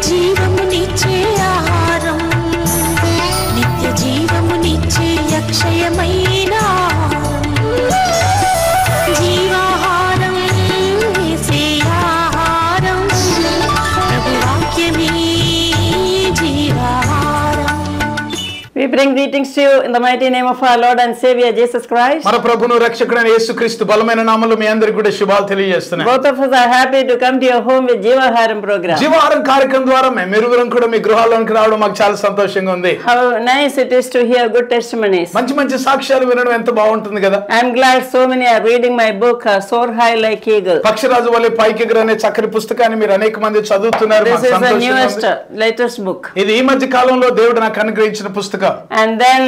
జీవమునిచ్చే ఆహారం, నిత్య జీవమునిచ్చే అక్షయమైన జీవాహారం, యేసే ఆహారం, ప్రభు వాక్యమే జీవాహారం. We bring greetings to you in the mighty name of our Lord and Savior Jesus Christ. మన ప్రభువును రక్షకుడైన యేసుక్రీస్తు బలమైన నామములో మీ అందరికీ కూడా శుభాలు తెలియజేస్తున్నాను. Both of us are happy to come to your home with జీవాహారం program. జీవాహారం కార్యక్రమం ద్వారా మేమిరువురం కూడా మీ గృహాల్లోకి రావడం మాకు చాలా సంతోషంగా ఉంది. How nice it is to hear good testimonies. మంచి మంచి సాక్ష్యాలు వినడం ఎంత బాగుంటుంది కదా. I am glad so many are reading my book Soar High Like Eagle. పక్షిరాజు వలె పైకి ఎగురనే చక్కని పుస్తకాన్ని మీరు అనేక మంది చదువుతున్నారు. This is the newest latest book. ఇది ఈ మధ్య కాలంలో దేవుడు నాకు అనుగ్రహించిన పుస్తకం. And then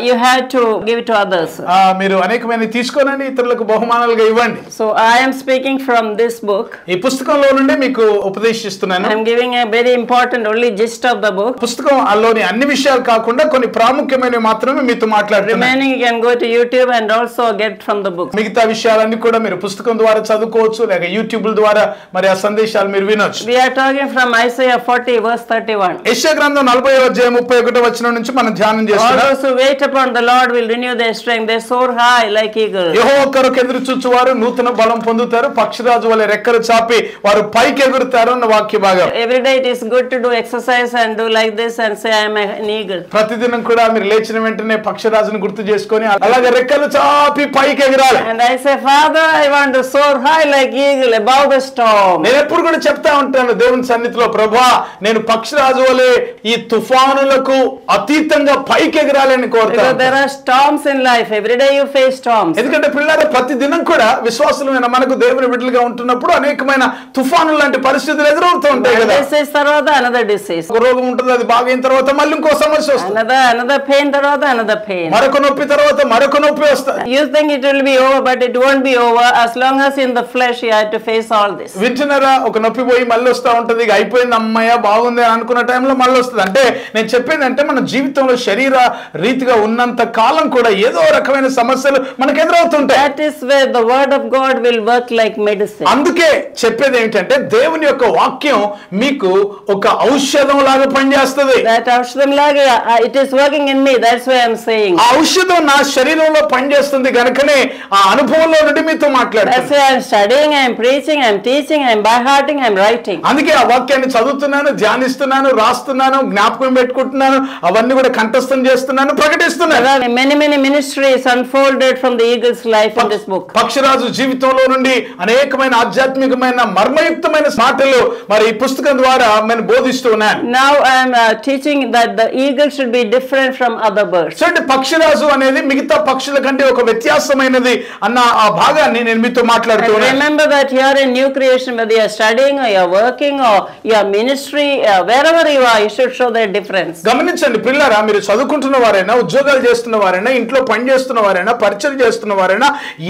you have to give it to others. మీరు అనేకమైన తీసుకోనండి, ఇతరులకు బహుమానాలుగా ఇవ్వండి. So I am speaking from this book. ఈ పుస్తకంలో నుండి మీకు ఉపదేశిస్తున్నాను. I am giving a very important only gist of the book. పుస్తకం అల్లోని అన్ని విషయాలు కాకుండా కొన్ని ప్రాముఖ్యమైనవి మాత్రమే మీతో మాట్లాడుతున్నాను. Remaining you can go to YouTube and also get from the book. మిగతా విషయాలన్నీ కూడా మీరు పుస్తకం ద్వారా చదువుకోవచ్చు, లేక యూట్యూబ్ ద్వారా మరి ఆ సందేశాలు మీరు వినొచ్చు. We are talking from Isaiah 40 verse 31. యెషయా గ్రంథం 40వ అధ్యాయం 31వ వచనం నుంచి మనం ధ్యానం చేస్తున్నాం. All those who wait upon the Lord will renew their strength. They soar high like eagles. యెహోవా కొరకు ఎదురు చూచువారు నూతన బలం పొందుతారు, పక్షిరాజు వలె రెక్కలు చాపి వారు పైకి ఎగురుతారు అన్న వాక్య భాగం. Every day it is good to do exercise and do like this and say I am an eagle. ప్రతిదినం కూడా మీరు లేచిన వెంటనే పక్షిరాజును గుర్తు చేసుకొని అలాగే రెక్కలు చాపి పైకి ఎగరాలి. And I say, Father, I want to soar high like eagle above the storm. నేను ఎప్పుడు కూడా చెప్తా ఉంటాను దేవుని సన్నిధిలో, ప్రభువా నేను పక్షిరాజు వలె ఈ తుఫానులకు అతీతంగా పైకి ఎగరాలని కోరుతాను. Because there are storms in life. Every day you face storms. ఎందుకంటే పిల్లలు ప్రతి దినం కూడా విశ్వాసులైన మనకు దేవుని బిడ్డలుగా ఉంటున్నప్పుడు అనేకమైన తుఫానులు లాంటి పరిస్థితులు ఎదురవుతూ ఉంటాయి కదా. Disease తర్వాత another disease. ఒక రోగం ఉంటుంది, అది బాగైన తర్వాత మళ్ళీ ఇంకో సమస్య వస్తుంది. Another pain తర్వాత another pain. మరొక నొప్పి తర్వాత మరొక నొప్పి వస్తుంది. You think it will be over, but it won't be over as long as in the flesh you have to face all this. వింటున్నారా? ఒక నొప్పి పోయి మళ్ళీ వస్తూ ఉంటుంది, ఇక అయిపోయింది అమ్మయ్య బాగుంది అనుకున్న టైంలో మళ్ళీ వస్తుంది. అంటే నేను చెప్పేది అంటే మన జీవితంలో శరీర రీతిగా ఉన్నంత కాలం కూడా ఏదో రకమైన సమస్యలు మనకు ఎదురవుతుంటాయి. That is where the word of God will work like medicine. అందుకే చెప్పేది ఏంటంటే దేవుని యొక్క వాక్యం మీకు ఒక ఔషధం లాగా పనిచేస్తుంది. That ఔషధం లాగా it is working in me. That's why I am saying. ఆ ఔషధం నా శరీరంలో పనిచేస్తుంది కనుకనే ఆ అనుభవంలో నుండి మీతో మాట్లాడుతున్నాను. That's why I am studying, I am preaching, I am teaching, I am by hearting, I am writing. అందుకే ఆ వాక్యాన్ని చదువుతున్నాను, ధ్యానిస్తున్నాను, రాస్తున్నాను, జ్ఞాపకం పెట్టుకుంటున్నాను, అవన్నీ కూడా కంఠస్థం చేస్తున్నాను, ప్రకటిస్తున్నాను. There are many ministries unfolded from the eagle's life in this book. పక్షిరాజు జీవితంలో నుండి అనేకమైన ఆధ్యాత్మికమైన మర్మయుక్తమైన మాటలు మరి ఈ పుస్తకం ద్వారా నేను బోధిస్తూ ఉన్నాను. Now I am teaching that the eagle should be different from other birds. So అంటే పక్షిరాజు అనేది మిగతా పక్షుల కంటే ఒక వ్యత్యాసమైనది అన్న ఆ భాగాన్ని నేను మీతో మాట్లాడుతూ ఉన్నాను. Remember that you are a new creation, whether you are studying or you are working or you are ministry, wherever you are, you should show that difference. గమనించండి పిల్లరా, మీరు చదువుకుంటున్న వారైనా, ఉద్యోగాలు చేస్తున్న వారైనా, ఇంట్లో పని చేస్తున్న వారైనా, పరిచయం చేస్తున్న వారైనా,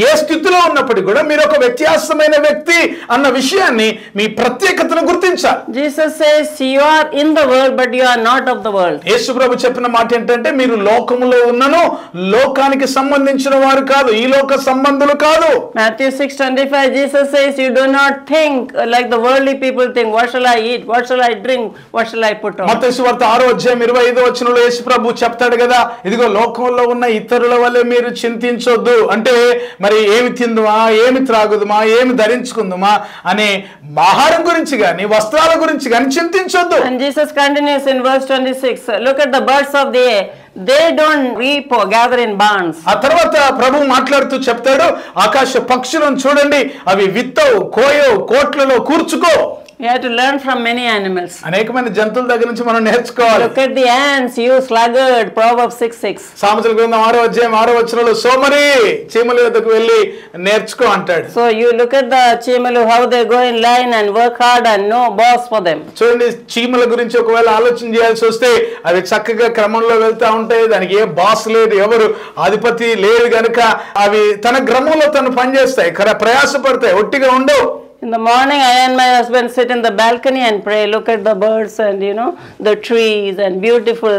ఏ స్థితిలో ఉన్నప్పటికీ కూడా మీరు ఒక వ్యత్యాసమైన వ్యక్తి అన్న విషయాన్ని, మీ ప్రత్యేకతను గుర్తించాలి. Jesus says you are in the world but you are not of the world. యేసు ప్రభు చెప్పిన మాట ఏంటంటే మీరు లోకములో ఉన్నను, లోకానికి సంబంధించిన వారు కాదు, ఈ లోక సంబంధులు కాదు. Matthew 6:25 Jesus says you do not think like the worldly people think, what shall I eat, what shall I drink, what shall I put on. మత్తయి సువార్త 6వ అధ్యాయం 25వ వచనంలో యేసు ప్రభు చెప్తాడు కదా, ఇదిగో లోకంలో ఉన్న ఇతరుల వల్లే మీరు చింతించొద్దు. అంటే మరి ఏమి తిందుమా, ఏమి త్రాగుదుమా, ఏమి ధరించుకుందుమా అనే ఆహారం గురించి గాని, వస్త్రాల గురించి గాని చింతించొద్దు. And Jesus continues in verse 26, look at the birds of the air, they don't reap or gather in barns. ఆ తర్వాత ప్రభు మాట్లాడుతూ చెప్తాడు, ఆకాశ పక్షులను చూడండి, అవి విత్తవు, కోయవు, కోట్లలో కూర్చుకో. You have to learn from many animals. అనేకమైన జంతువుల దగ్గర నుంచి మనం నేర్చుకోవాలి. Look at the ants, you sluggard, Proverbs 6:6. సామెతల గ్రంథం 6వ అధ్యాయం 6వ వచనంలో సోమరి చీమల వద్దకు వెళ్ళి నేర్చుకో అంటాడు. So you look at the చీమలు, how they go in line and work hard and no boss for them. చూడండి, చీమల గురించి ఒకవేళ ఆలోచన చేయాల్సి వస్తే అవి చక్కగా క్రమంలో వెళ్తా ఉంటాయి, దానికి ఏ బాస్ లేదు, ఎవరు అధిపతి లేదు గనుక అవి తన క్రమంలో తను పనిచేస్తాయి, ప్రయాసపడతాయి, ఒట్టిగా ఉండవు. In the morning, I and my husband sit in the balcony and pray, look at the birds and, the trees and beautiful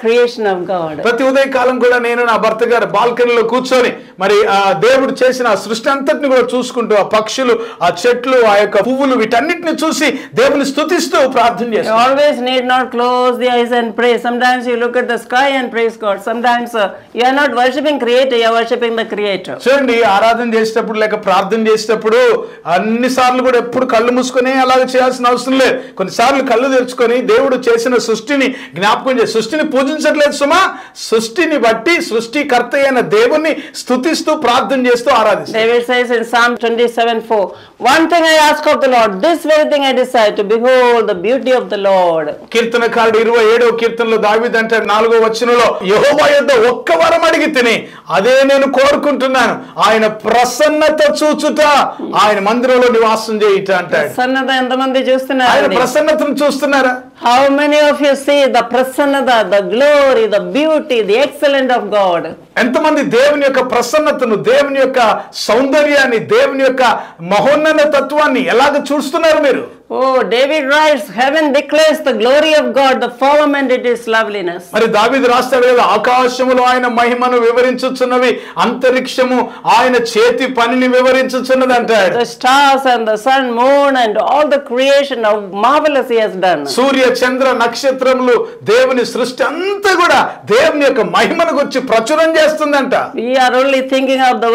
creation of God. ప్రతి ఉదయకాలం కూడా నేను నా భర్త గారు బాల్కనీలో కూర్చొని మరి ఆ దేవుడు చేసిన ఆ సృష్టి అంతటిని కూడా చూసుకుంటూ ఆ పక్షులు, ఆ చెట్లు, ఆ యొక్క పువ్వులు వీటన్నిటిని చూసి దేవుని స్తుతిస్తూ ప్రార్థన You చేస్తాం. always need not close the eyes and pray. Sometimes you look at the sky and praise God. Sometimes you are not worshipping Creator, you are worshipping the Creator. చూడండి, ఆరాధన చేసేటప్పుడు లేక ప్రార్థన చేసేటప్పుడు అన్నిసార్లు కూడా ఎప్పుడు కళ్ళు మూసుకొని అలాగ చేయాల్సిన అవసరం లేదు. కొన్నిసార్లు కళ్ళు తెరుచుకొని దేవుడు చేసిన సృష్టిని జ్ఞాపకం చేసి, సృష్టిని పూజించట్లేదు సుమా, సృష్టిని బట్టి సృష్టికర్త అయిన దేవుణ్ణి స్తుతిస్తూ ప్రార్థన చేస్తూ ఆరాధిస్తాం. David says in Psalm 27:4, one thing I ask of the Lord, this very thing I desire, to behold the beauty of the Lord. కీర్తనకారుడు 27వ కీర్తనలో దావీదు అంటాడు 4వ వచనంలో, యెహోవా యొద్ద ఒక్క వరం అడిగి తిని అదే నేను కోరుకుంటున్నాను, ఆయన ప్రసన్నత చూచుట, ఆయన మందిరంలో నివాసం చేయుట అంటాడు. ప్రసన్నత ఎంతమంది ఆయన చూస్తున్నారు? ప్రసన్నతను చూస్తున్నారా? How many of you see the prasannata, the glory, the beauty, the excellence of God? ఎంతమంది దేవుని యొక్క ప్రసన్నతను, దేవుని యొక్క సౌందర్యాన్ని, దేవుని యొక్క మహోన్నత తత్వాన్ని ఎలాగ చూస్తున్నారు మీరు? Oh, David writes, heaven declares the glory of God, the firmament it is loveliness. మరి దావీదు రాస్తాడు కదా, ఆకాశములో ఆయన మహిమను వివరించుచున్నవి, అంతరిక్షము ఆయన చేతి పనిని వివరించుచున్నది అంటాడు. The stars and the sun, moon and all the creation of marvelous he has done. సూర్య చంద్ర నక్షత్రములు, దేవుని సృష్టి అంతా కూడా దేవుని యొక్క మహిమను గురించి ప్రచురం చేస్తుందంట. We are only thinking of the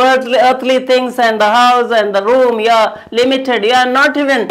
earthly things and the house and the room. You are limited. You are not even,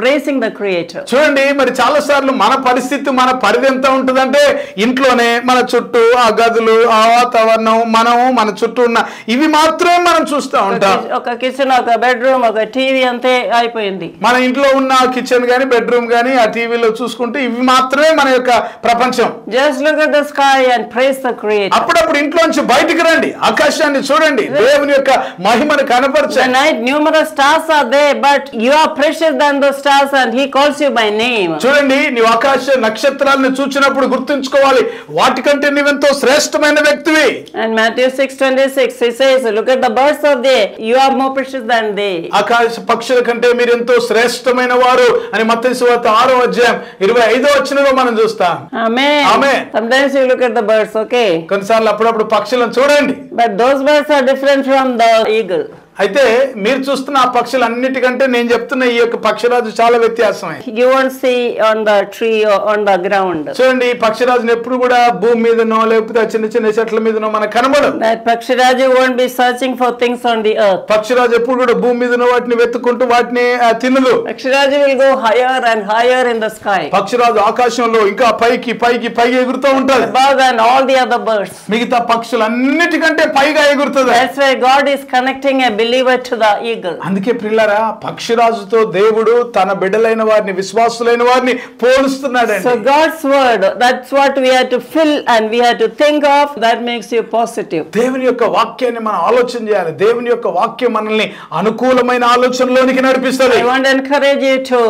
praising the Creator. చూడండి, మరి చాలా సార్లు మన పరిస్థితి, మన పరిధి ఎంత ఉంటుందంటే ఇంట్లోనే మన చుట్టూ ఆ గదులు, ఆ వాతావరణం, మనము మన చుట్టూ ఉన్న ఇవి మాత్రమే మనం చూస్తూ ఉంటాం. ఒక కిచెన్, ఒక బెడ్రూమ్, ఒక టీవీ అంతే అయిపోయింది. మన ఇంట్లో ఉన్న కిచెన్ గానీ, బెడ్రూమ్ గానీ, ఆ టీవీలో చూసుకుంటే ఇవి మాత్రమే మన యొక్క ప్రపంచం. Just look at the sky and praise the Creator. అప్పుడప్పుడు ఇంట్లోంచి బయటికి రండి, ఆకాశాన్ని చూడండి, దేవుని యొక్క మహిమను The కనపరచండి. night numerous stars are there, but you are precious than those stars and he calls you by name. చూడండి, నీవు ఆకాశ నక్షత్రాలను చూచినప్పుడు గుర్తుంచుకోవాలి, వాటికంటే నీవెంతో శ్రేష్టమైన వ్యక్తివి. And Matthew 6:26 he says, look at the birds of the air, you are more precious than they. ఆకాశ పక్షుల కంటే మీరు ఎంతో శ్రేష్టమైన వారు అని మత్తయి సువార్త 6వ అధ్యాయం 25వ వచనంలో మనం చూస్తాం. Amen. Amen. Sometimes you look at the birds, okay, కొన్నిసార్లు అప్పుడప్పుడు పక్షులను చూడండి, but those birds are different from the eagle. అయితే మీరు చూస్తున్న ఆ పక్షులన్నిటికంటే నేను చెప్తున్న ఈ యొక్క పక్షిరాజు చాలా వ్యత్యాసమే. You won't see on the tree or on the ground. చూడండి, ఈ పక్షిరాజుని ఎప్పుడు కూడా భూమి మీదనో లేకపోతే చిన్న చిన్న చెట్ల మీదనో మనకు కనబడదు. That Pakshiraju won't be searching for things on the earth. పక్షిరాజు ఎప్పుడు కూడా భూమి మీదనో వాటిని వెతుక్కుంటూ వాటిని తినదు. Pakshiraju will go higher and higher in the sky, పక్షిరాజు ఆకాశంలో ఇంకా పైకి పైకి పైకి ఎగురుతూ ఉంటది, above than all the other birds. మిగతా పక్షులన్నిటికంటే పైగా ఎగురుతుంది. That's why God is connecting a believer to the eagle. అందుకే ప్రియులారా, పక్షిరాజుతో దేవుడు తన బిడ్డలైన వారిని, విశ్వాసులైన వారిని పోలుస్తున్నాడండి. So God's word, that's what we have to fill and we have to think of. That makes you positive. దేవుని యొక్క వాక్యాన్ని మనం ఆలోచన చేయాలి. దేవుని యొక్క వాక్యం మనల్ని అనుకూలమైన ఆలోచనలోనికి నడిపిస్తుంది. I want to encourage you to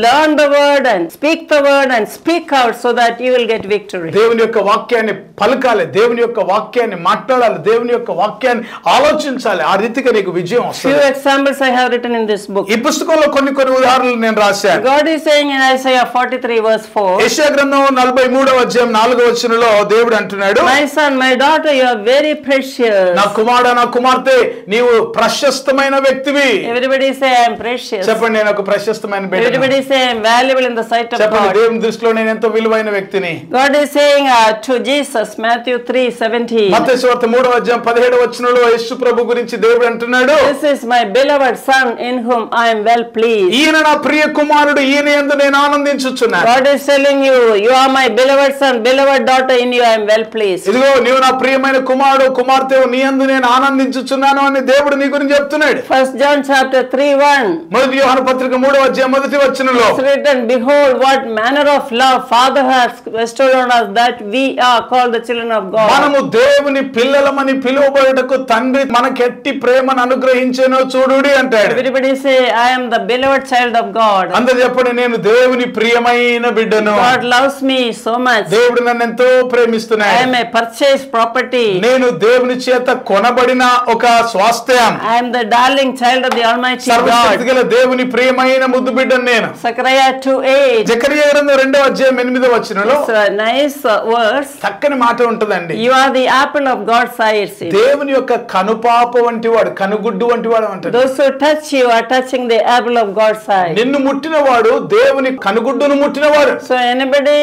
learn the word and speak the word and speak out so that you will get victory. దేవుని యొక్క వాక్యాన్ని పలకాలి, దేవుని యొక్క వాక్యాన్ని మాట్లాడాలి, దేవుని యొక్క వాక్యాన్ని ఆలోచించాలి. ఆ రీతిగా నీకు విజయం వస్తుంది. Few examples I have written in this book. ఈ పుస్తకంలో కొన్ని ఉదాహరణలు నేను రాశాను. God is saying in Isaiah 43 verse 4, యెషయా గ్రంథం 43వ అధ్యాయం 4వ వచనంలో దేవుడు అంటున్నాడు, my son, my daughter, you are very precious. నా కుమారుడా, నా కుమార్తె, నీవు ప్రశస్తమైన వ్యక్తివి. Everybody say I am precious. చెప్పండి, నేను ఒక ప్రశస్తమైన బిడ్డను. Everybody say I am valuable in the sight of చెప్పండి, God. దేవుని దృష్టిలో నేను ఎంతో విలువైన వ్యక్తిని. God is saying to Jesus, Matthew 3:17, మత్తయి సువార్త 3వ అధ్యాయం 17వ వచనంలో యేసు ప్రభు గురించి దేవుడు అంటున్నాడు, this is my beloved son in whom I am well pleased. ఈయన నా ప్రియ కుమారుడు, ఈయన యందు నేను ఆనందించుచున్నాను. God is telling you, you are my beloved son, beloved daughter, in you I am well pleased. ఇదిగో నీవు నా ప్రియమైన కుమారుడు, కుమార్తె, నీ యందు నేను ఆనందించుచున్నాను అని దేవుడు నీ గురించి చెప్తున్నాడు. 1 John chapter 3:1, మొదటి యోహాను పత్రిక 3వ అధ్యాయం 1వ వచనంలో it's written, behold what manner of love Father has bestowed on us, that we are called the children of God. మనము దేవుని పిల్లలమని పిలువబడుటకు తండ్రి మనకెట్టి ప్రేమను అనుగ్రహించాడు గ్రహించానో చూడుడి అంటాడు. Everybody say, I am the beloved child of God. అందరు చెప్పండి, నేను దేవుని ప్రియమైన బిడ్డను. God loves me so much. దేవుడు నన్ను ఎంతో ప్రేమిస్తున్నాడు. I am a purchased property. నేను దేవుని చేత కొనబడిన ఒక స్వాస్థ్యం. I am the darling child of the Almighty God. సర్వశక్తిగల దేవుని ప్రియమైన ముద్దు బిడ్డను నేను. Zechariah 2:8. జకరియా గ్రంథం 2వ అధ్యాయం 8వ వచనంలో It's a nice verse. చక్కని మాట ఉంటదండి. You are the apple of God's eye, it says. దేవుని యొక్క కనుపాప వంటి వాడు, కనుగుడ్డు వంటి వాడు అంటాడు. Those who touch you are touching the apple of God's eye. నిన్ను ముట్టినవాడు దేవుని కనుగుడ్డును ముట్టినవాడు. So anybody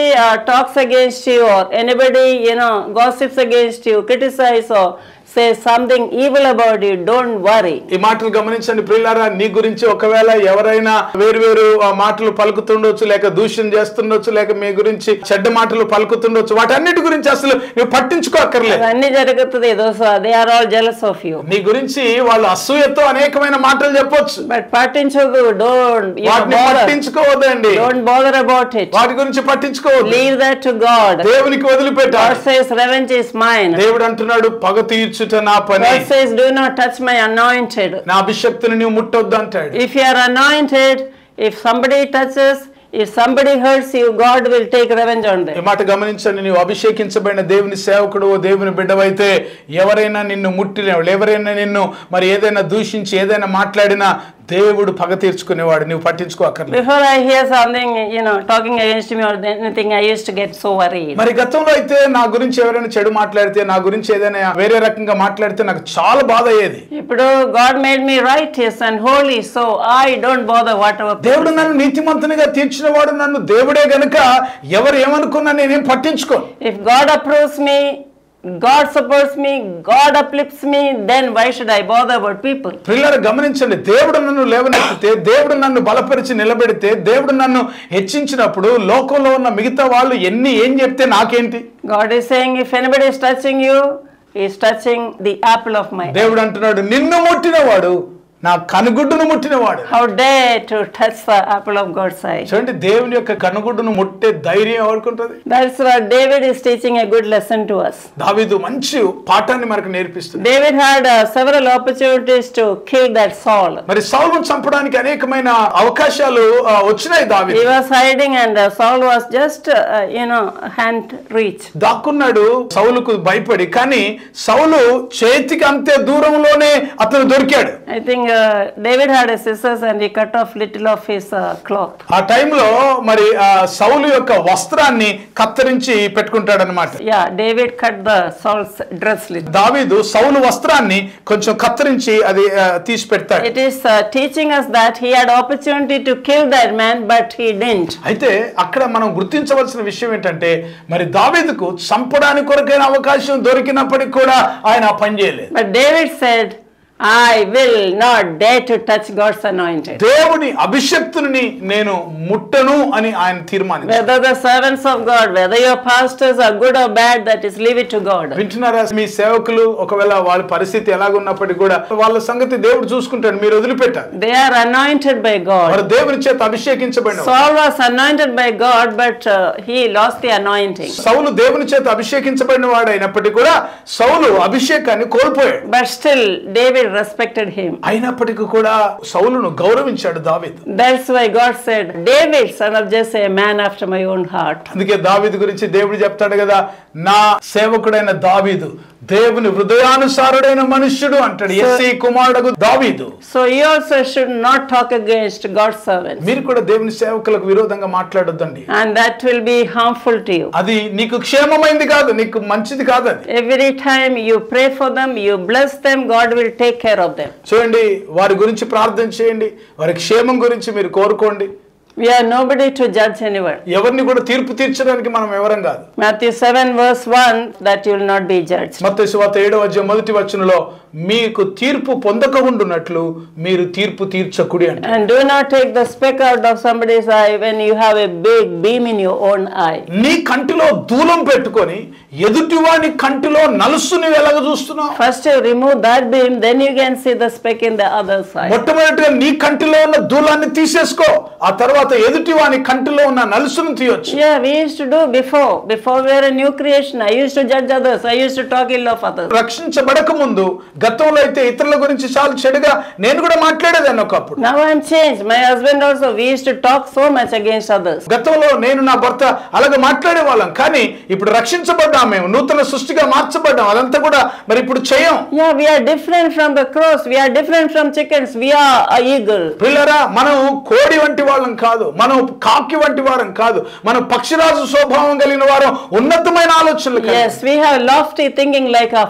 talks against you, or anybody gossips against you, criticize or say something evil about you, don't worry. ఈ మాటలు గమనించండి ప్రియులారా. నీ గురించి ఒకవేళ ఎవరైనా వేరు మాటలు పలుకుతుండొచ్చు, లేక దూషణ చేస్తుండొచ్చు, లేక మీ గురించి చెడ్డ మాటలు పలుకుతుండొచ్చు. వాటన్నిటి గురించి అసలు నువ్వు పట్టించుకోక్కర్లేదు. అన్ని జరుగుతుంది. they are all jealous of you. నీ గురించి వాళ్ళు అసూయతో అనేకమైన మాటలు చెప్పొచ్చు. But పట్టించుకో, వాటిని పట్టించుకోవద్దండి. don't bother about it. వాటి గురించి పట్టించుకోవద్దు. Leave that to God. దేవునికి వదిలిపెట్టాలి. God says revenge is mine. దేవుడు అంటున్నాడు, పగ తీర్చుట నా పని. God says do not touch my anointed. నా అభిషక్తుని నీవు ముట్టొద్దు అంటాడు. If you are anointed, if somebody touches, if somebody hurts you, God will take revenge on them. ఈ మాట గమనించండి. నీవు అభిషేకించబడిన దేవుని సేవకుడు, దేవుని బిడ్డవైతే ఎవరైనా నిన్ను ముట్టిన, ఎవరైనా నిన్ను మరి ఏదైనా దూషించి ఏదైనా మాట్లాడినా దేవుడు పగ తీర్చుకునేవాడు. నువ్వు పట్టించుకోక్కర్లేదు. Before I hear something talking against me or anything, I used to get so worried. మరి గతంలో అయితే నా గురించి ఎవరైనా చెడు మాట్లాడితే, నా గురించి ఏదైనా వేరే రకంగా మాట్లాడితే నాకు చాలా బాధ అయ్యేది. ఇప్పుడు God made me righteous and holy, so I don't bother whatever. దేవుడు నన్ను నీతిమంతునిగా తీర్చినవాడు, నన్ను దేవుడే గనుక ఎవరు ఏమనుకున్నా నేనేం పట్టించుకోను. If God approves me, God supports me, God uplifts me, then why should I bother about people? ప్రియులారా గమనించండి. దేవుడు నన్ను లేవనెత్తితే, దేవుడు నన్ను బలపరిచి నిలబెడితే, దేవుడు నన్ను హెచ్చించినప్పుడు లోకంలో ఉన్న మిగతా వాళ్ళు ఏం చెప్తే నాకేంటి? God is saying, if anybody is touching you, he is touching the apple of my eye. దేవుడు అంటున్నాడు, నిన్ను ముట్టినవాడు నా కనుగుడ్డును ముట్టినవాడు. How dare to touch the apple of God's eye. చూడండి, దేవుని యొక్క కనుగుడ్డును ముట్టే ధైర్యం ఎవరికి ఉంటుంది? That's what David is teaching a good lesson to us. దావీదు మంచి పాఠాన్ని మనకు నేర్పిస్తుంది. David had several opportunities to kill that Saul. మరి సౌలును చంపడానికి అనేకమైన అవకాశాలు వచ్చినాయి. దావీదు He was hiding and Saul was just hand reach. దాక్కున్నాడు సౌలుకు భయపడి. కానీ సౌలు చేతికి అంతే దూరంలోనే అతను దొరికాడు. I think David had a scissors and he cut off little of his cloth. ఆ టైంలో మరి సౌలు యొక్క వస్త్రాన్ని కత్తిరించి పెట్టుకుంటాడు అన్నమాట. Yeah, David cut the Saul's dress little. దావీదు సౌలు వస్త్రాన్ని కొంచెం కత్తిరించి అది తీసి పెడతాడు. It is teaching us that he had opportunity to kill that man, but he didn't. అయితే అక్కడ మనం గుర్తించవలసిన విషయం ఏంటంటే, మరి దావీదుకు చంపడానికి కొరకైన అవకాశం దొరికినప్పటికీ కూడా ఆయన ఆ పని చేయలేదు. But David said, I will not dare to touch God's anointed. దేవుని అభిషక్తుని నేను ముట్టను అని ఆయన తీర్మానించాడు. Whether the servants of God, whether your pastors are good or bad, that is leave it to God. వింటున్నారా? మీ సేవకులు ఒకవేళ వాళ్ళ పరిస్థితి ఎలాగున్నప్పటికీ కూడా వాళ్ళ సంగతి దేవుడు చూసుకుంటాడు. మీరు వదిలిపెట్టాలి. They are anointed by God. వారు దేవుని చేత అభిషేకించబడిన. Saul was anointed by God, but he lost the anointing. సౌలు దేవుని చేత అభిషేకించబడిన వాడు అయినప్పటికీ కూడా సౌలు అభిషేకాన్ని కోల్పోయాడు. But still David respected him. అయినప్పటికీ కూడా సౌలును గౌరవించాడు దావీదు. That's why God said, David, son of Jesse, a man after my own heart. అందుకే దావీదు గురించి దేవుడు చెప్తాడు కదా, నా సేవకుడైన దావీదు దేవుని హృదయానుసారుడైన మనుష్యుడు అంటాడు. యెష్షయి కుమారుడు దావీదు. So you also should not talk against God's servants. మీరు కూడా దేవుని సేవకులకు విరోధంగా మాట్లాడొద్దండి. And that will be harmful to you. అది నీకు క్షేమమైంది కాదు, నీకు మంచిది కాదు. అది Every time you pray for them, you bless them, God will take care of them. చూడండి, వారి గురించి ప్రార్థన చేయండి, వారి క్షేమం గురించి మీరు కోరుకోండి. We are nobody to judge anyone. ఎవరిని కూడా తీర్పు తీర్చడానికి మనం ఎవరం కాదు. Matthew 7 verse 1, that you will not be judged. మత్తయి సువార్త 7వ అధ్యాయం 1వ వచనంలో మీకు తీర్పు పొందక ఉండునట్లు మీరు తీర్పు తీర్చకుడి అంటారు. And do not take the speck out of somebody's eye when you have a big beam in your own eye. నీ కంటిలో దూలం పెట్టుకొని ఎదుటివాని కంటిలో నలుసుని ఎలాగ చూస్తున్నావు? First you remove that beam, then you can see the speck in the other side. మొట్టమొదటిగా నీ కంటిలో ఉన్న దూలాన్ని తీసేసుకో, ఆ తర్వాత ఎదుటివాని కంటిలో ఉన్న నలుసును తీయొచ్చు. Yeah, we used to do before we were a new creation. I used to judge others. I used to talk ill of others. రక్షించబడక ముందు గతంలో అయితే ఇతరుల గురించి చాలా చెడుగా నేను కూడా మాట్లాడేదాన్ని ఒకప్పుడు. Now I am changed. My husband also, we used to talk so much against others. గతంలో నేను నా భర్త అలాగే మాట్లాడే వాళ్ళం, కానీ ఇప్పుడు రక్షించబడ్డాం, మేము నూతన సృష్టిగా మార్చబడ్డాం. అదంతా కూడా మరి ఇప్పుడు చేయం. Yeah, we are different from the crows. We are different from chickens. We are a eagle. పిల్లరా, మనం కోడి వంటి వాళ్ళం కాదు, మనం కాకి వంటి వారం కాదు, మనం పక్షిరాజు స్వభావం కలిగిన వారం, ఉన్నతమైన ఆలోచనలు కలిగి. Yes, we have lofty thinking like our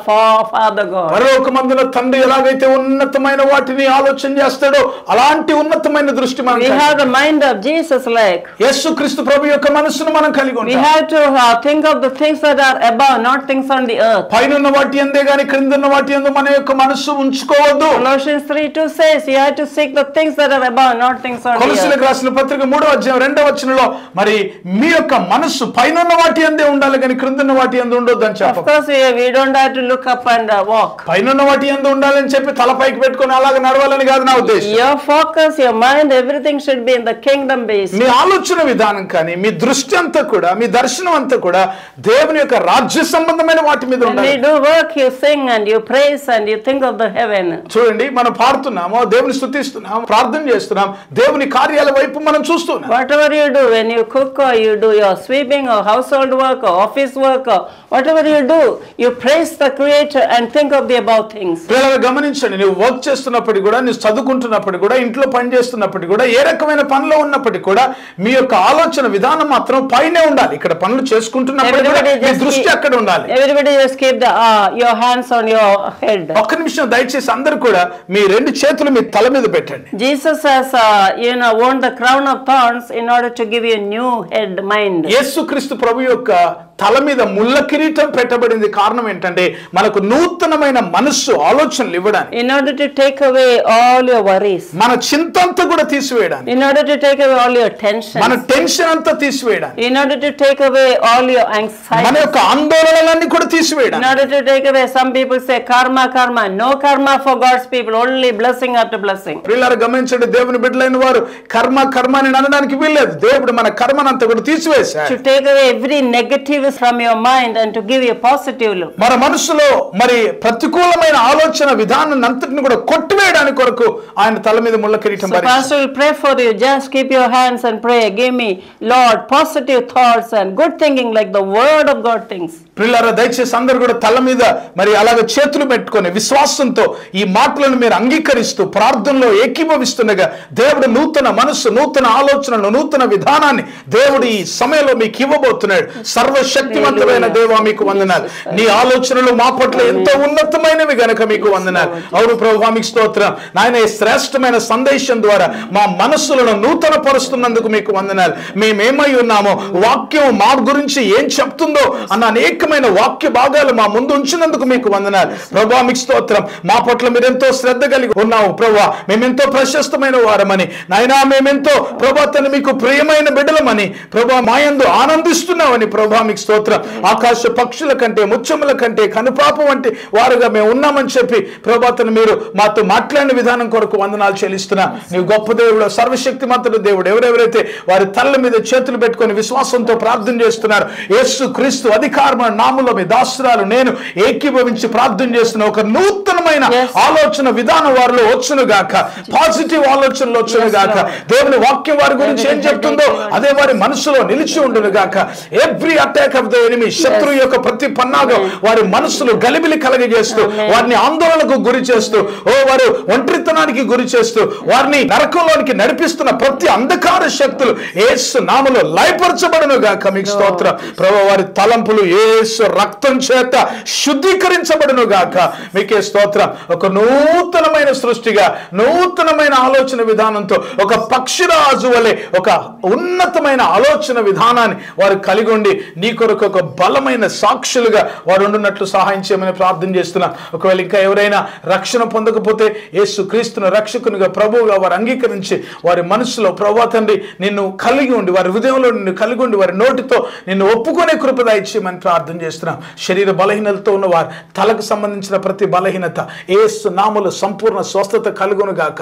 Father God. పరలోకమందున తండ్రి ఎలాగైతే ఉన్నతమైన వాటిని ఆలోచన చేస్తాడో అలాంటి ఉన్నతమైన దృష్టి మనం We have the mind of Jesus like. యేసుక్రీస్తు ప్రభు యొక్క మనసును మనం కలిగి We ఉంటాం. have to think of the things that are above, not things on the earth. పైనున్న వాటి అందే గాని క్రిందున్న వాటి యందు మన యొక్క మనసు ఉంచుకోవద్దు. Colossians 3:2 says you have to seek the things that are above, not things on the కొలస్సీలకు earth. రాసిన పత్రిక 3వ అధ్యాయం 2వ వచనంలో మరి మీ యొక్క మనసు పైనున్న వాటి అందే ఉండాలి కానీ క్రిందున్న వాటి యందు ఉండొద్దు అని Of చెప్పారు. course, we don't have to look up and walk. పైనున్న వాటి యందు ఉండాలని చెప్పి తల పైకి పెట్టుకొని అలాగ నడవాలని కాదు నా ఉద్దేశం. Your focus, your mind, everything should be in the kingdom base. మీ ఆలోచన విధానం కానీ మీ దృష్టి అంతా కూడా మీ దర్శనం అంతా కూడా దేవుని యొక్క రాజ్య సంబంధమైన వాటి మీద When ఉండాలి. we do work, you sing and you praise and you think of the heaven. చూడండి, మనం పాడుతున్నాము, దేవుని స్తుతిస్తున్నాం, ప్రార్థన చేస్తున్నాం, దేవుని కార్యాల వైపు మనం చూస్తున్నాం. Whatever you do, when you cook or you do your sweeping or household work or office work or whatever you do, you praise the Creator and think of the above things. పిల్లలు గమనించండి, నువ్వు work చేస్తున్నప్పటికీ కూడా, నువ్వు చదువుకుంటున్నప్పటికీ కూడా, ఇంట్లో పని చేస్తున్నప్పటికీ కూడా, ఏ రకమైన పనిలో ఉన్నప్పటికీ కూడా మీ యొక్క ఆలోచన విధానం మాత్రం పైనే ఉండాలి. ఇక్కడ పనులు చేసుకుంటున్నప్పటికీ కూడా మీ దృష్టి అక్కడ ఉండాలి. Everybody just keep your hands on your head. ఒక్క నిమిషం దయచేసి అందరూ కూడా మీ రెండు చేతులు మీ తల మీద పెట్టండి. Jesus has worn the crown of thorns in order to give you a new head mind. యేసుక్రీస్తు ప్రభు యొక్క తల మీద ముళ్ళ కిరీటం పెట్టబడింది. కారణం ఏంటంటే మనకు నూతనమైన మనస్సు ఆలోచనలు ఇవ్వడానికి, In order to take away all your worries. మన చింత అంతా కూడా తీసివేయడానికి, In order to take away all your tension. మన టెన్షన్ అంతా తీసివేయడానికి, In order to take away all your anxiety. మన యొక్క ఆందోళనలన్నీ కూడా In తీసివేయడానికి. order to take away, some people say karma, karma. No karma for God's people, only blessing after blessing. ప్రియులారా గమనించండి, దేవుని బిడ్డలైన వారు కర్మ కర్మ అని అనడానికి వీల్లేదు. దేవుడు మన కర్మనంతా కూడా తీసివేశాడు. To take away every negative from your mind and to give you a positive look. మన మనసులో మరి ప్రతికూలమైన ఆలోచన విధానాన్ని అంతటిని కూడా కొట్టివేయడానికి కొరకు ఆయన తల మీద ముళ్ళ కిరీటం So భరించాడు. pastor will pray for you. Just keep your hands and pray. Give me, Lord, positive thoughts and good thinking like the word of God thinks. ప్రియులారా దయచేసి అందరూ కూడా తల మీద మరి అలాగ చేతులు పెట్టుకొని విశ్వాసంతో ఈ మాటలను మీరు అంగీకరిస్తూ ప్రార్థనలో ఏకీభవిస్తుండగా దేవుడు నూతన మనస్సు, నూతన ఆలోచనలు, నూతన విధానాన్ని దేవుడు ఈ సమయంలో మీకు ఇవ్వబోతున్నాడు. సర్వశక్తివంతమైన దేవా మీకు వందనాలు. నీ ఆలోచనలు మా పట్ల ఎంతో ఉన్నతమైనవి గనక మీకు వందనాలు. అవును ప్రభువా మీకు స్తోత్రం. నాయన ఈ శ్రేష్టమైన సందేశం ద్వారా మా మనస్సులను నూతన పరుస్తున్నందుకు మీకు వందనాలు. మేమేమై ఉన్నామో, వాక్యం మా గురించి ఏం చెప్తుందో అన్న అనేకమైన వాక్య భాగాలు మా ముందు ఉంచినందుకు మీకు వందనాలు. ప్రభువా మీకు స్తోత్రం. మా పట్ల మీరెంతో శ్రద్ధ కలిగి ఉన్నాము ప్రభువా. మేమెంతో ప్రశస్తమైన వారమని, నాయనా మేమెంతో ప్రభువా తను మీకు ప్రియమైన బిడ్డలమని ప్రభువా మా యందు ఆనందిస్తున్నామని ప్రభువా మీకు స్తోత్రం. ఆకాశ పక్షుల కంటే, ముత్యముల కంటే కనుపాప వంటి వారుగా మేము ఉన్నామని చెప్పి ప్రభువా తను మీరు మాతో మాట్లాడిన విధానం కొరకు వందనాలు చెల్లిస్తున్నా. నీవు గొప్ప దేవుడు, సర్వశక్తిమంతుడు దేవుడు. ఎవరెవరైతే వారి తల్ల మీద చేతులు పెట్టుకొని విశ్వాసంతో ప్రార్థన చేస్తున్నారు, యేసు క్రీస్తు అధికారమైన నామములో మీ దాసురాలు నేను ఏకీభవించి ప్రార్థన చేస్తున్న ఒక నూతనమైన ఆలోచన విధానం వారిలో వచ్చును గాక. పాజిటివ్ ఆలోచనలు వచ్చును గాక. దేవుని వాక్యం వారి గురించి ఏం చెప్తుందో అదే వారి మనసులో నిలిచి ఉండును గాక. Every attack of the enemy, శత్రువు యొక్క ప్రతి పన్నాగం వారి మనసులు గలిబిలి కలగజేస్తూ, వారిని ఆందోళనకు గురి చేస్తూ, వారు ఒంటరితనానికి గురి చేస్తూ, వారిని నరకంలోనికి నడిపిస్తున్న ప్రతి అంధకార శక్తులు యేసు నామములో లయపరచబడును గాక. మీకు స్తోత్రం ప్రభువా. వారి తలంపులు యేసు రక్తం చేత శుద్ధీకరించబడును గాక. మీకే స్తోత్రం. ఒక నూతనమైన సృష్టిగా, నూతనమైన ఆలోచన విధానంతో, ఒక పక్షిరాజు వలె ఒక ఉన్నతమైన ఆలోచన విధానాన్ని వారు కలిగి ఉండి నీ కొరకు ఒక బలమైన సాక్షులుగా వారు ఉండున్నట్లు సహాయం చేయమని ప్రార్థన చేస్తున్నాం. ఒకవేళ ఇంకా ఎవరైనా రక్షణ పొందకపోతే యేసు క్రీస్తును రక్షకునిగా ప్రభువుగా వారు అంగీకరించి వారి మనసులో ప్రభువా తండ్రి నిన్ను కలిగి ఉండి, వారి హృదయంలో నిన్ను కలిగి ఉండి, వారి నోటితో నిన్ను ఒప్పుకునే కృప దయచేయమని ప్రార్థన చేస్తున్నాం. శరీర బలహీనతతో ఉన్నవారు, తలకు సంబంధించిన ప్రతి బలహీనత యేసు నామములో సంపూర్ణ స్వస్థత కలుగును గాక.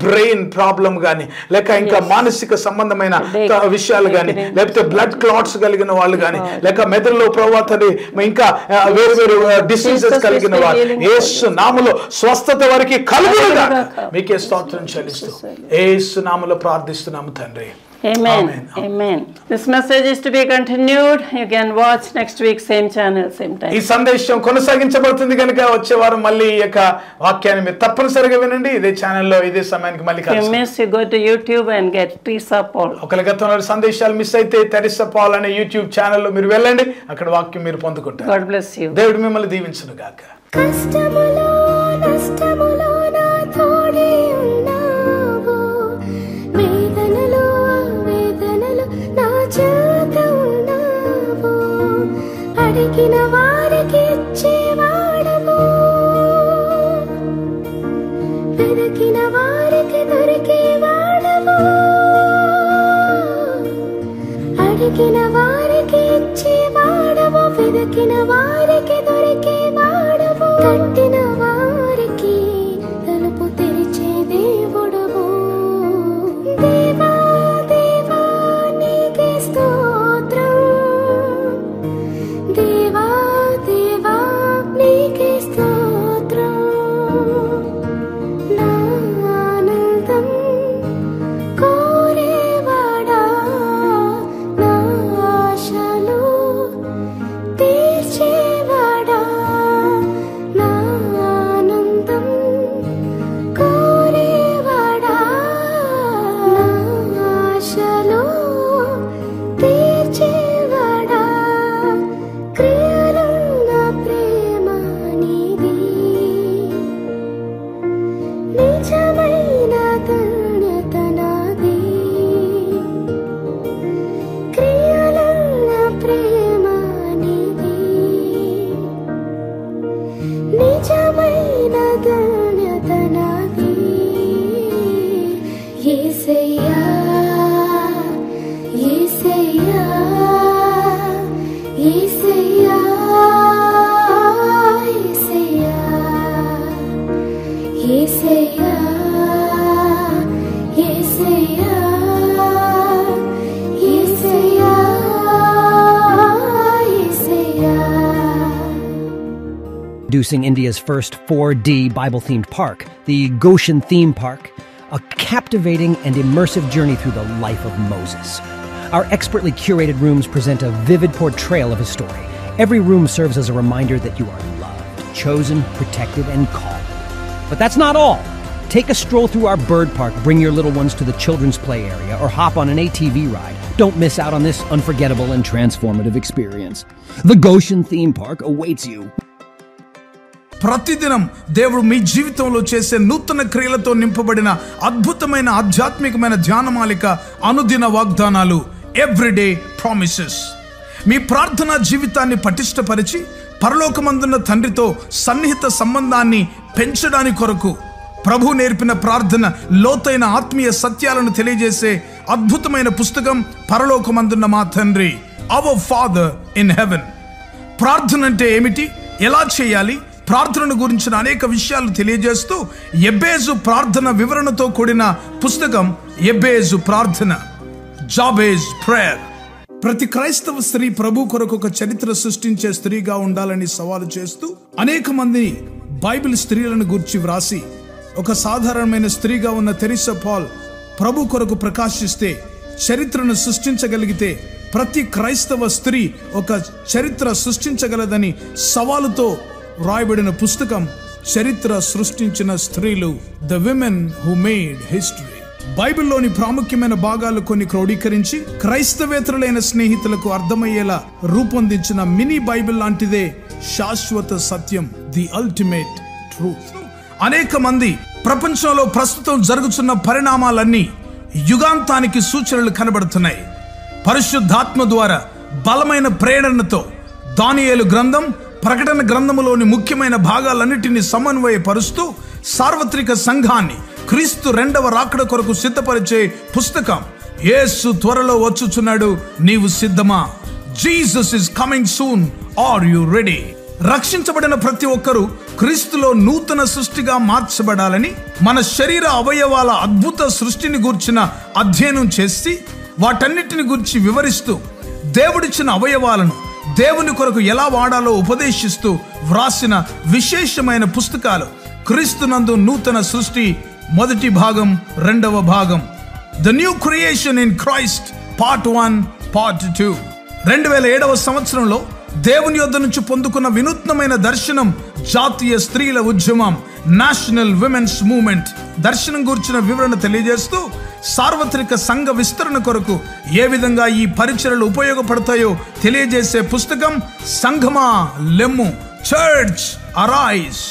బ్రెయిన్ ప్రాబ్లం గాని, లేక ఇంకా మానసిక సంబంధమైన విషయాలు గాని, లేకపోతే బ్లడ్ క్లాట్స్ కలిగిన వాళ్ళు గాని, లేక మెదడులో ప్రభువా తండ్రి ఇంకా వేరు వేరు డిసీజెస్ కలిగిన వారు యేసు నామములో స్వస్థత వారికి కలుగునుగాక. మీకే స్తోత్రం చెల్లిస్తూ యేసు నామములో ప్రార్థిస్తున్నాము తండ్రి. Amen. Amen. This message is to be continued. You can watch next week, same channel, same time. ఈ సందేశం కొనసాగించబడుతుంది కనుక వచ్చే వారం మళ్ళీ ఈ యొక్క వాక్యాన్ని మీరు తప్పనిసరిగా వినండి. ఇదే ఛానల్లో ఇదే సమయానికి మళ్ళీ If you miss, you go to YouTube and get Teresa Paul. ఒకవేళ గతంలో సందేశాలు మిస్ అయితే తెరిసా పాల్ అనే యూట్యూబ్ ఛానల్లో మీరు వెళ్ళండి, అక్కడ వాక్యం మీరు పొందుకుంటారు. God bless you. దేవుడు మిమ్మల్ని దీవించును గాక. కష్టములో నష్టములో నా తోడే ఉన్నావు, వేదనలో వేదనలో నా చేత ఉన్నావు, అడిగిన వారికి ఇచ్చేవాడవు, వెతికిన వారికి దొరికేవాడవు, అడిగిన వారికి ఇచ్చేవాడవు, వెతికిన వారికి దొరికేవాడవు, కట్టిన వారికి తలుపు తెరిచే దేవుడవు. దేవా దేవా నీకే స్తోత్రం, దేవా దేవా నీకే స్తోత్రం. నా ఆనందం కోరేవాడా, నా ఆశలు తీర్చేవాడా, నా ఆనందం కోరేవాడా, నా ఆశలు తీర్చేవాడా, క్రియలున్న ప్రేమ నీది, నిజమైన ధన్యత నాది, క్రియలున్న ప్రేమ నీది, నిజమైన ధన్యత నాది. యేసయ్యా యేసయ్యా యేసయ్యా యేసయ్యా యేసయ్యా యేసయ్యా యేసయ్యా యేసయ్యా. Introducing India's first 4D Bible-themed park, the Goshen Theme Park, a captivating and immersive journey through the life of Moses. Our expertly curated rooms present a vivid portrayal of his story. Every room serves as a reminder that you are loved, chosen, protected, and called. But that's not all. Take a stroll through our bird park, bring your little ones to the children's play area, or hop on an ATV ride. Don't miss out on this unforgettable and transformative experience. The Goshen Theme Park awaits you. ప్రతిదినం దేవుడు మీ జీవితంలో చేసే నూతన క్రియలతో నింపబడిన అద్భుతమైన ఆధ్యాత్మికమైన ధ్యానమాలిక అనుదిన వాగ్దానాలు, ఎవ్రీడే ప్రామిసెస్. మీ ప్రార్థనా జీవితాన్ని పటిష్టపరిచి పరలోకమందున్న తండ్రితో సన్నిహిత సంబంధాన్ని పెంచడానికి కొరకు ప్రభు నేర్పిన ప్రార్థన, లోతైన ఆత్మీయ సత్యాలను తెలియజేసే అద్భుతమైన పుస్తకం పరలోకమందున్న మా తండ్రి, అవర్ ఫాదర్ ఇన్ హెవెన్. ప్రార్థన అంటే ఏమిటి, ఎలా చేయాలి, ప్రార్థనను గురించిన అనేక విషయాలు తెలియజేస్తూ ఎబ్బేజు ప్రార్థన వివరణతో కూడిన పుస్తకం ఎబ్బేజు ప్రార్థన, జాబేజ్ ప్రేయర్. ప్రతి క్రైస్తవ స్త్రీ ప్రభు కొరకు ఒక చరిత్ర సృష్టించే స్త్రీగా ఉండాలని సవాలు చేస్తూ అనేక మంది బైబిల్ స్త్రీలను గురించి వ్రాసి ఒక సాధారణమైన స్త్రీగా ఉన్న తెరిసా పాల్ ప్రభు కొరకు ప్రకాశిస్తే చరిత్రను సృష్టించగలిగితే ప్రతి క్రైస్తవ స్త్రీ ఒక చరిత్ర సృష్టించగలదని సవాలుతో రాయబడిన పుస్తకం చరిత్ర సృష్టించిన స్త్రీలు, the women who made history. బైబిల్లోని ప్రాముఖ్యమైన భాగాలు కొన్ని క్రోడీకరించి క్రైస్తవేతరులైన స్నేహితులకు అర్థమయ్యేలా రూపొందించిన మినీ బైబిల్ లాంటిదే శాశ్వత సత్యం, ది అల్టిమేట్ ట్రూత్. అనేక మంది ప్రపంచంలో ప్రస్తుతం జరుగుతున్న పరిణామాలన్నీ యుగాంతానికి సూచనలు కనబడుతున్నాయి. పరిశుద్ధాత్మ ద్వారా బలమైన ప్రేరణతో దానియేలు గ్రంథం, ప్రకటన గ్రంథములోని ముఖ్యమైన భాగాలన్నిటినీ సమన్వయపరుస్తూ సార్వత్రిక సంఘాన్ని క్రీస్తు రెండవ రాకడ కొరకు సిద్ధపరిచే పుస్తకం యేసు త్వరలో వచ్చుచున్నాడు, నీవు సిద్ధమా? Jesus is coming soon, are you ready? రక్షించబడిన ప్రతి ఒక్కరూ క్రీస్తులో నూతన సృష్టిగా మార్చబడాలని మన శరీర అవయవాల అద్భుత సృష్టిని గూర్చిన అధ్యయనం చేసి వాటన్నిటిని గురించి వివరిస్తూ దేవుడిచ్చిన అవయవాలను దేవుని కొరకు ఎలా వాడాలో ఉపదేశిస్తూ వ్రాసిన విశేషమైన పుస్తకాలు. క్రీస్తునందు నూతన సృష్టి మొదటి భాగం, రెండవ భాగం, the new creation in Christ part 1, part 2. 2007వ సంవత్సరంలో దేవుని యొద్ద నుంచి పొందుకున్న వినూత్నమైన దర్శనం జాతీయ స్త్రీల ఉద్యమం, నేషనల్ విమెన్స్ మూవ్మెంట్. దర్శనం గురించిన వివరణ తెలియజేస్తూ సార్వత్రిక సంఘ విస్తరణ కొరకు ఏ విధంగా ఈ పరిచర్యలు ఉపయోగపడతాయో తెలియజేసే పుస్తకం సంఘమా లెమ్ము, చర్చ్ అరైజ్.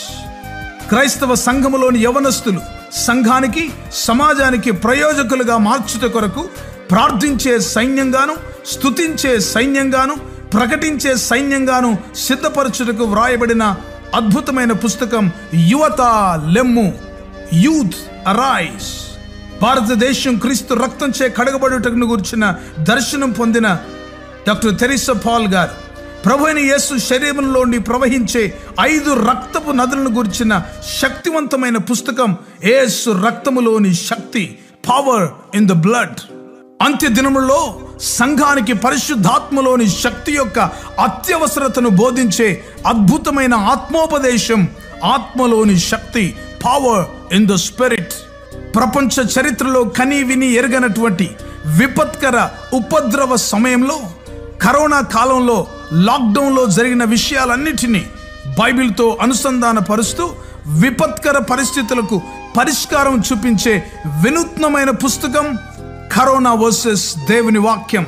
క్రైస్తవ సంఘములోని యవనస్తులు సంఘానికి, సమాజానికి ప్రయోజకులుగా మార్చుట కొరకు ప్రార్థించే సైన్యంగాను, స్తుతించే సైన్యంగాను, ప్రకటించే సైన్యంగాను సిద్ధపరచుటకు వ్రాయబడిన అద్భుతమైన పుస్తకం యువత లెమ్ము, యూత్ అరైజ్. భారతదేశం క్రీస్తు రక్తంచే కడగబడుటకు గురించిన దర్శనం పొందిన డాక్టర్ తెరిసా పాల్ గారు ప్రభు అయిన యేసు శరీరంలోని ప్రవహించే 5 రక్తపు నదులను గురించిన శక్తివంతమైన పుస్తకం యేసు రక్తములోని శక్తి, పవర్ ఇన్ ద బ్లడ్. అంత్య దినములలో సంఘానికి పరిశుద్ధాత్మలోని శక్తి యొక్క అత్యవసరతను బోధించే అద్భుతమైన ఆత్మోపదేశం ఆత్మలోని శక్తి, పవర్ ఇన్ ద స్పిరిట్. ప్రపంచ చరిత్రలో కని విని ఎరగనటువంటి విపత్కర ఉపద్రవ సమయంలో, కరోనా కాలంలో, లాక్డౌన్లో జరిగిన విషయాలన్నిటినీ బైబిల్తో అనుసంధానపరుస్తూ విపత్కర పరిస్థితులకు పరిష్కారం చూపించే వినూత్నమైన పుస్తకం కరోనా వర్సెస్ దేవుని వాక్యం,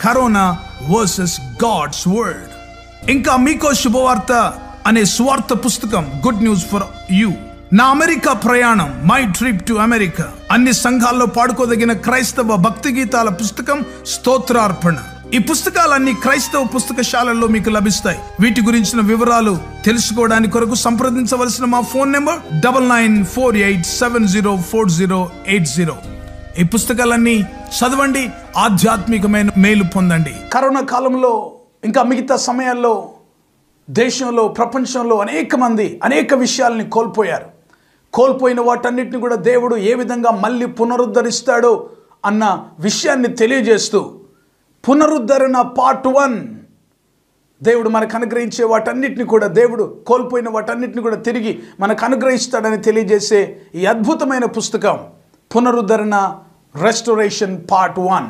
కరోనా వర్సెస్ గాడ్స్ వర్డ్. ఇంకా మీకో శుభవార్త అనే స్వార్థ పుస్తకం, గుడ్ న్యూస్ ఫర్ యూ. నా అమెరికా ప్రయాణం, మై ట్రిప్ టు అమెరికా. అన్ని సంఘాల్లో పాడుకోదగిన క్రైస్తవ భక్తి గీతాల పుస్తకం స్తోత్రార్పణ. ఈ పుస్తకాలన్నీ క్రైస్తవ పుస్తకశాలల్లో మీకు లభిస్తాయి. వీటి గురించిన వివరాలు తెలుసుకోవడానికి కొరకు సంప్రదించవలసిన మా ఫోన్ నెంబర్ 9948704080. ఈ పుస్తకాలన్నీ చదవండి, ఆధ్యాత్మికమైన మేలు పొందండి. కరోనా కాలంలో ఇంకా మిగతా సమయాల్లో దేశంలో, ప్రపంచంలో అనేక మంది అనేక విషయాల్ని కోల్పోయారు. కోల్పోయిన వాటన్నిటిని కూడా దేవుడు ఏ విధంగా మళ్ళీ పునరుద్ధరిస్తాడో అన్న విషయాన్ని తెలియజేస్తూ పునరుద్ధరణ పార్ట్ 1, దేవుడు మనకు అనుగ్రహించే వాటన్నిటిని కూడా, దేవుడు కోల్పోయిన వాటన్నిటిని కూడా తిరిగి మనకు అనుగ్రహిస్తాడని తెలియజేసే ఈ అద్భుతమైన పుస్తకం పునరుద్ధరణ, రెస్టోరేషన్ పార్ట్ 1.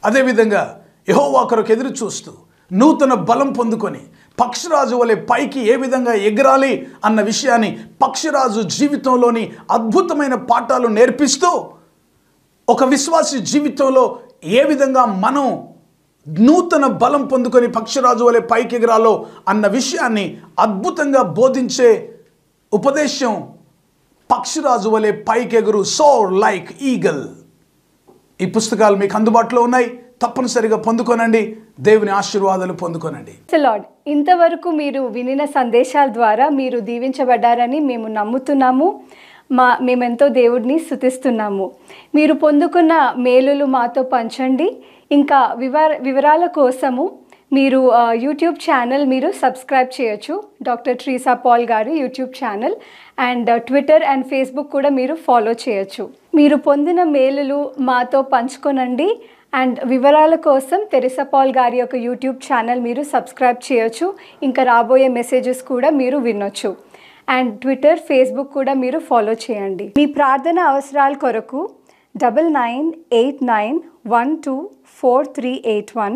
అదేవిధంగా యెహోవా కొరకు ఎదురు చూస్తూ నూతన బలం పొందుకొని పక్షిరాజు వలె పైకి ఏ విధంగా ఎగరాలి అన్న విషయాన్ని పక్షిరాజు జీవితంలోని అద్భుతమైన పాఠాలు నేర్పిస్తూ ఒక విశ్వాసి జీవితంలో ఏ విధంగా మనం నూతన బలం పొందుకొని పక్షిరాజు వలె పైకి ఎగరాలో అన్న విషయాన్ని అద్భుతంగా బోధించే ఉపదేశం పక్షిరాజు వలె పైకెగురు, సోర్ లైక్ ఈగల్. ఈ పుస్తకాలు మీకు అందుబాటులో ఉన్నాయి, తప్పనిసరిగా పొందుకోనండి, దేవుని ఆశీర్వాదాలు పొందుకోనండి. లార్డ్, ఇంతవరకు మీరు వినిన సందేశాల ద్వారా మీరు దీవించబడ్డారని మేము నమ్ముతున్నాము. మేమెంతో దేవుడిని స్తుతిస్తున్నాము. మీరు పొందుకున్న మేలులు మాతో పంచండి. ఇంకా వివరాల కోసము మీరు యూట్యూబ్ ఛానల్ మీరు సబ్స్క్రైబ్ చేయొచ్చు, డాక్టర్ తెరిసా పాల్ గారి YouTube channel. And Twitter and Facebook కూడా మీరు ఫాలో చేయొచ్చు. మీరు పొందిన మేలులు మాతో పంచుకోనండి. అండ్ వివరాల కోసం తెరిసా పాల్ గారి యొక్క యూట్యూబ్ ఛానల్ మీరు సబ్స్క్రైబ్ చేయొచ్చు. ఇంకా రాబోయే మెసేజెస్ కూడా మీరు వినొచ్చు. అండ్ ట్విట్టర్, ఫేస్బుక్ కూడా మీరు ఫాలో చేయండి. మీ ప్రార్థన అవసరాల కొరకు 9989124381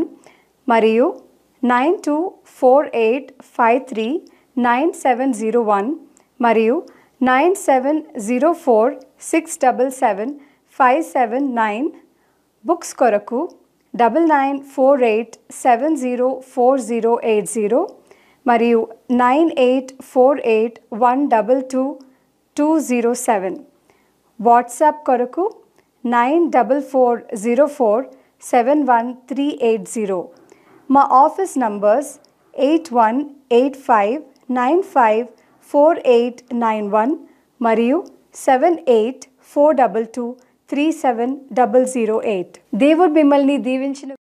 మరియు 9248539701 మరియు 9704677579. బుక్స్ కొరకు 9948704080 మరియు 9848122207. వాట్సాప్ కొరకు 9404713880. మా ఆఫీస్ నంబర్స్ 8185954891 మరియు 7842237008. దేవుడు మిమ్మల్ని దీవించిన